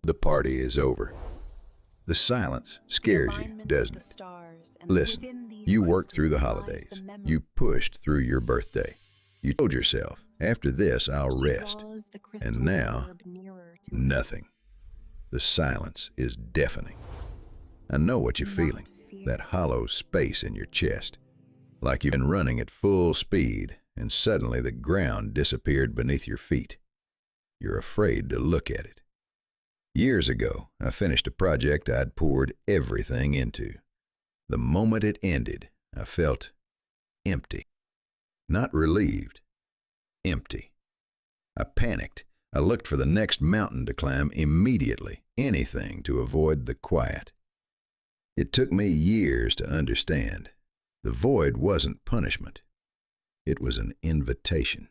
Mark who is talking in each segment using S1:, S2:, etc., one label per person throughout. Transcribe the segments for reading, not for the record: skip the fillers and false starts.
S1: The party is over. The silence scares you, doesn't it? Listen, you worked through the holidays. You pushed through your birthday. You told yourself, after this, I'll rest. And now, nothing. The silence is deafening. I know what you're feeling, that hollow space in your chest, like you've been running at full speed and suddenly the ground disappeared beneath your feet. You're afraid to look at it. Years ago, I finished a project I'd poured everything into. The moment it ended, I felt empty. Not relieved, empty. I panicked. I looked for the next mountain to climb immediately, anything to avoid the quiet. It took me years to understand. The void wasn't punishment. It was an invitation.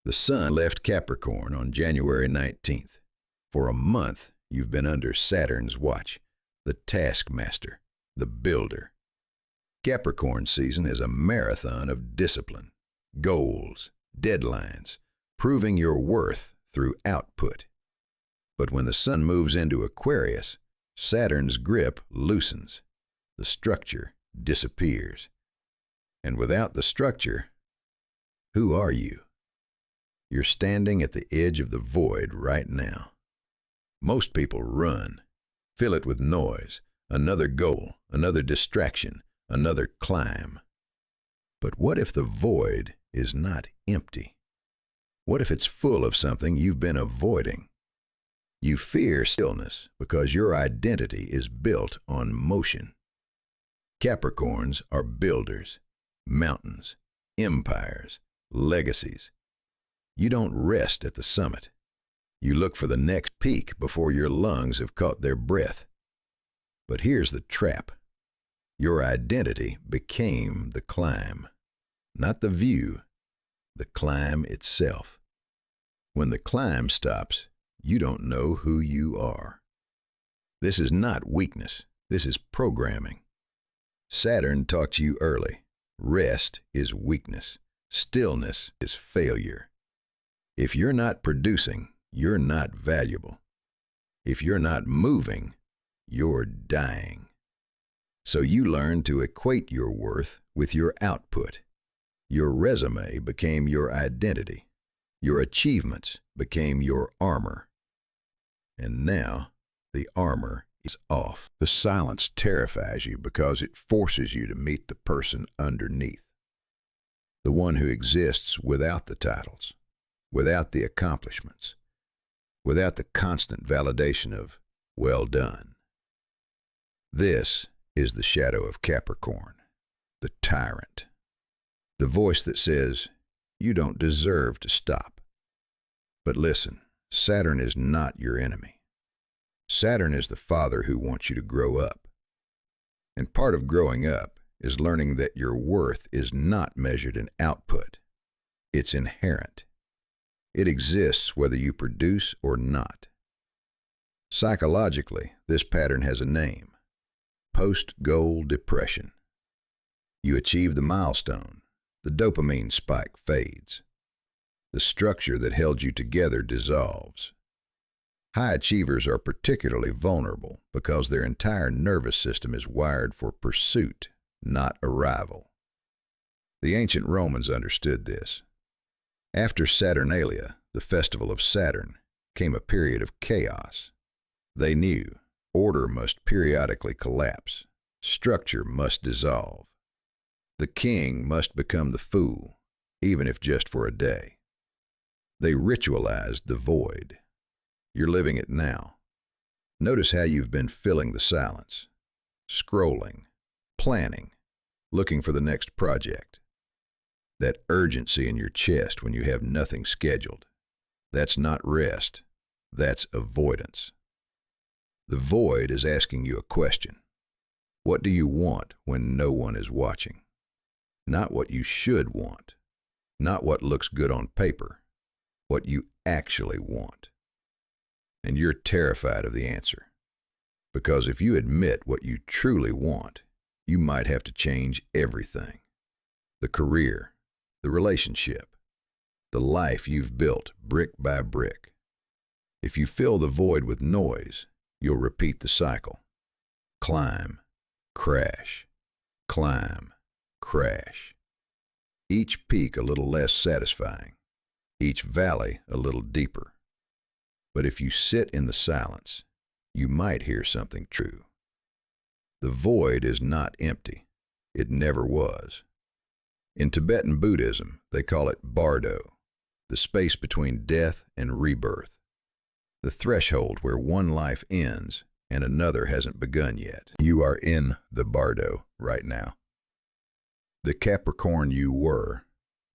S1: The sun left Capricorn on January 19th. For a month, you've been under Saturn's watch, the taskmaster, the builder. Capricorn season is a marathon of discipline, goals, deadlines, proving your worth through output. But when the sun moves into Aquarius, Saturn's grip loosens. The structure disappears. And without the structure, who are you? You're standing at the edge of the void right now. Most people run, fill it with noise, another goal, another distraction, another climb. But what if the void is not empty? What if it's full of something you've been avoiding? You fear stillness because your identity is built on motion. Capricorns are builders, mountains, empires, legacies. You don't rest at the summit. You look for the next peak before your lungs have caught their breath. But here's the trap. Your identity became the climb, not the view, the climb itself. When the climb stops, you don't know who you are. This is not weakness. This is programming. Saturn taught to you early. Rest is weakness. Stillness is failure. If you're not producing, you're not valuable. If you're not moving, you're dying. So you learn to equate your worth with your output. Your resume became your identity. Your achievements became your armor. And now, the armor is off. The silence terrifies you because it forces you to meet the person underneath. The one who exists without the titles, without the accomplishments, without the constant validation of, well done. This is the shadow of Capricorn, the tyrant. The voice that says, you don't deserve to stop. But listen, Saturn is not your enemy. Saturn is the father who wants you to grow up. And part of growing up is learning that your worth is not measured in output. It's inherent. It exists whether you produce or not. Psychologically, this pattern has a name: post-goal depression. You achieve the milestone, the dopamine spike fades. The structure that held you together dissolves. High achievers are particularly vulnerable because their entire nervous system is wired for pursuit, not arrival. The ancient Romans understood this. After Saturnalia, the festival of Saturn, came a period of chaos. They knew order must periodically collapse, structure must dissolve. The king must become the fool, even if just for a day. They ritualized the void. You're living it now. Notice how you've been filling the silence, scrolling, planning, looking for the next project. That urgency in your chest when you have nothing scheduled. That's not rest. That's avoidance. The void is asking you a question. What do you want when no one is watching? Not what you should want. Not what looks good on paper. What you actually want. And you're terrified of the answer. Because if you admit what you truly want, you might have to change everything. The career, the relationship, the life you've built brick by brick. If you fill the void with noise, you'll repeat the cycle. Climb, crash, climb, crash. Each peak a little less satisfying, each valley a little deeper. But if you sit in the silence, you might hear something true. The void is not empty. It never was. In Tibetan Buddhism, they call it Bardo, the space between death and rebirth, the threshold where one life ends and another hasn't begun yet. You are in the Bardo right now. The Capricorn you were,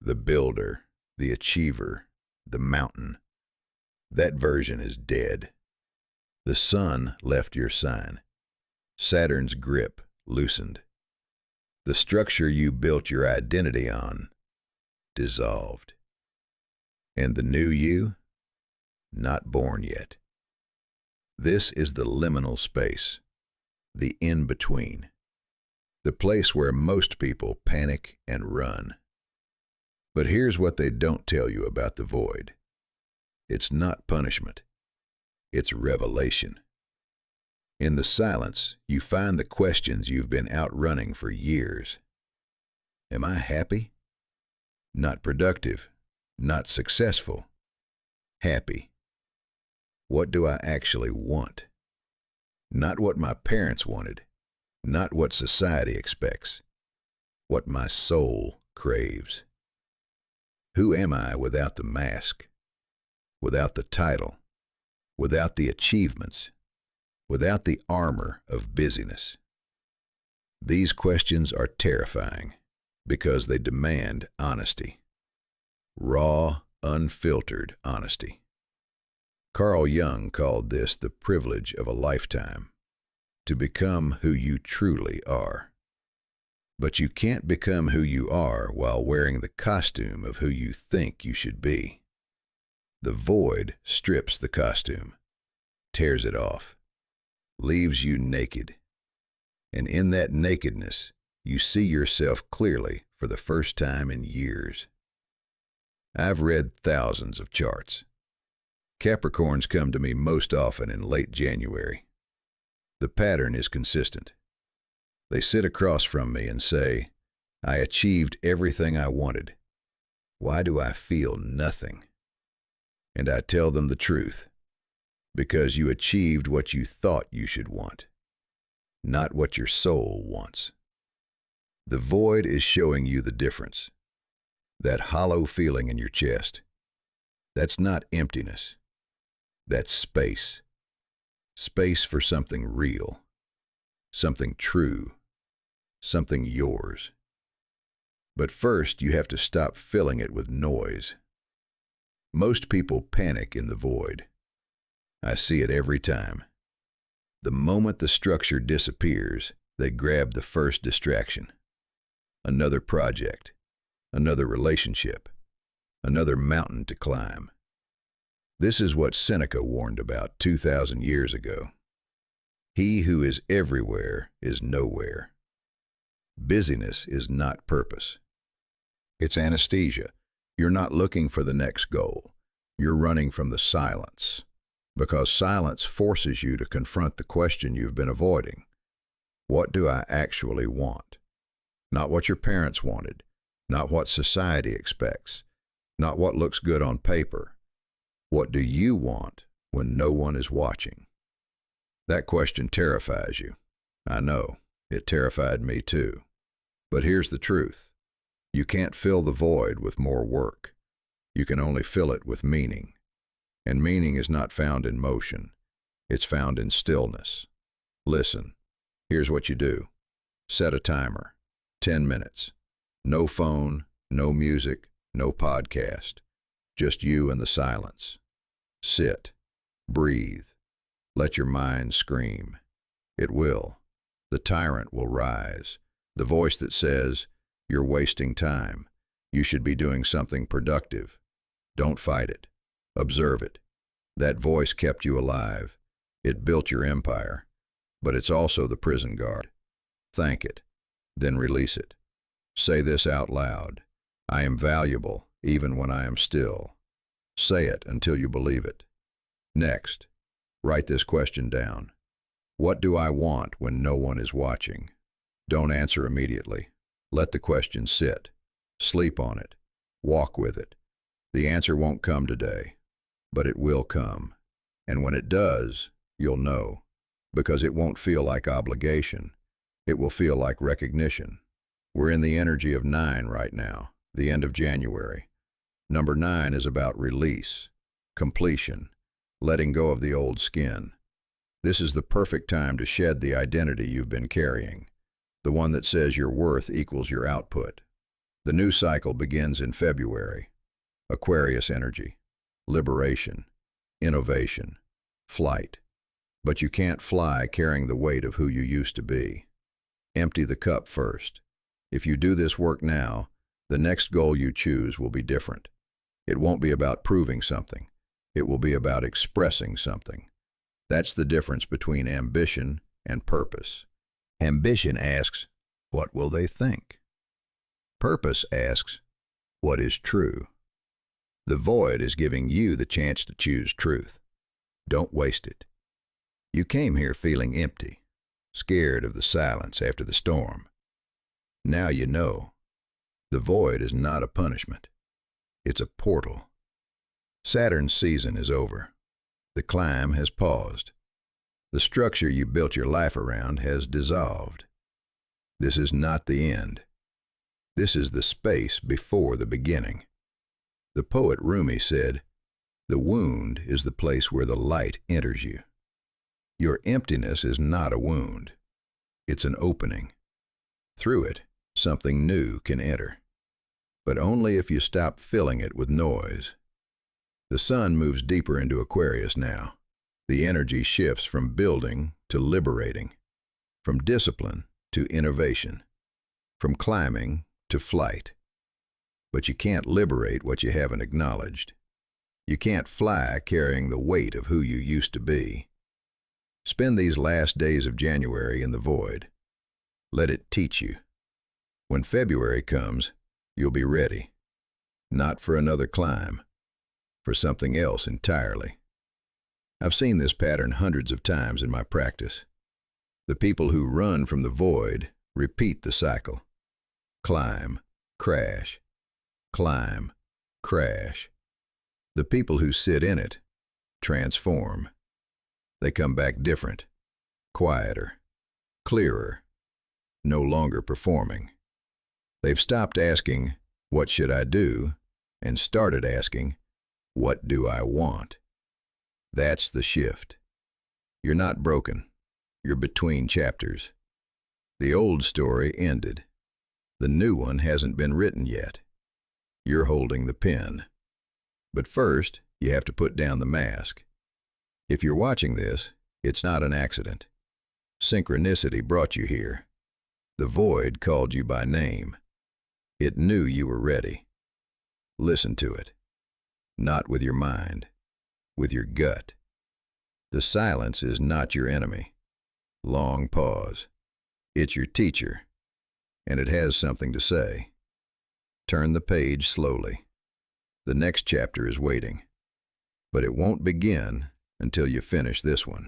S1: the builder, the achiever, the mountain, that version is dead. The sun left your sign. Saturn's grip loosened. The structure you built your identity on dissolved. And the new you, not born yet. This is the liminal space, the in-between, the place where most people panic and run. But here's what they don't tell you about the void. It's not punishment. It's revelation. In the silence, you find the questions you've been outrunning for years. Am I happy? Not productive. Not successful. Happy. What do I actually want? Not what my parents wanted. Not what society expects. What my soul craves. Who am I without the mask? Without the title? Without the achievements? Without the armor of busyness? These questions are terrifying because they demand honesty. Raw, unfiltered honesty. Carl Jung called this the privilege of a lifetime, to become who you truly are. But you can't become who you are while wearing the costume of who you think you should be. The void strips the costume, tears it off, leaves you naked. And in that nakedness, you see yourself clearly for the first time in years. I've read thousands of charts. Capricorns come to me most often in late January. The pattern is consistent. They sit across from me and say, I achieved everything I wanted. Why do I feel nothing? And I tell them the truth. Because you achieved what you thought you should want, not what your soul wants. The void is showing you the difference. That hollow feeling in your chest. That's not emptiness. That's space. Space for something real. Something true. Something yours. But first, you have to stop filling it with noise. Most people panic in the void. I see it every time. The moment the structure disappears, they grab the first distraction. Another project. Another relationship. Another mountain to climb. This is what Seneca warned about 2,000 years ago. He who is everywhere is nowhere. Busyness is not purpose. It's anesthesia. You're not looking for the next goal. You're running from the silence. Because silence forces you to confront the question you've been avoiding. What do I actually want? Not what your parents wanted. Not what society expects. Not what looks good on paper. What do you want when no one is watching? That question terrifies you. I know, it terrified me too. But here's the truth. You can't fill the void with more work. You can only fill it with meaning. And meaning is not found in motion. It's found in stillness. Listen, here's what you do. Set a timer. 10 minutes. No phone, no music, no podcast. Just you and the silence. Sit. Breathe. Let your mind scream. It will. The tyrant will rise. The voice that says, you're wasting time. You should be doing something productive. Don't fight it. Observe it. That voice kept you alive. It built your empire. But it's also the prison guard. Thank it. Then release it. Say this out loud. I am valuable, even when I am still. Say it until you believe it. Next, write this question down. What do I want when no one is watching? Don't answer immediately. Let the question sit. Sleep on it. Walk with it. The answer won't come today, but it will come. And when it does, you'll know, because it won't feel like obligation. It will feel like recognition. We're in the energy of 9 right now, the end of January. Number 9 is about release, completion, letting go of the old skin. This is the perfect time to shed the identity you've been carrying, the one that says your worth equals your output. The new cycle begins in February. Aquarius energy, liberation, innovation, flight. But you can't fly carrying the weight of who you used to be. Empty the cup first. If you do this work now, the next goal you choose will be different. It won't be about proving something. It will be about expressing something. That's the difference between ambition and purpose. Ambition asks, what will they think? Purpose asks, what is true? The void is giving you the chance to choose truth. Don't waste it. You came here feeling empty, scared of the silence after the storm. Now you know. The void is not a punishment. It's a portal. Saturn's season is over. The climb has paused. The structure you built your life around has dissolved. This is not the end. This is the space before the beginning. The poet Rumi said, "The wound is the place where the light enters you." Your emptiness is not a wound. It's an opening. Through it, something new can enter. But only if you stop filling it with noise. The sun moves deeper into Aquarius now. The energy shifts from building to liberating, from discipline to innovation, from climbing to flight. But you can't liberate what you haven't acknowledged. You can't fly carrying the weight of who you used to be. Spend these last days of January in the void. Let it teach you. When February comes, you'll be ready. Not for another climb, for something else entirely. I've seen this pattern hundreds of times in my practice. The people who run from the void repeat the cycle. Climb, crash. Climb, crash. The people who sit in it transform. They come back different, quieter, clearer, no longer performing. They've stopped asking, "What should I do?" and started asking, "What do I want?" That's the shift. You're not broken. You're between chapters. The old story ended. The new one hasn't been written yet. You're holding the pen. But first, you have to put down the mask. If you're watching this, it's not an accident. Synchronicity brought you here. The void called you by name. It knew you were ready. Listen to it. Not with your mind, with your gut. The silence is not your enemy. Long pause. It's your teacher, and it has something to say. Turn the page slowly. The next chapter is waiting, but it won't begin until you finish this one.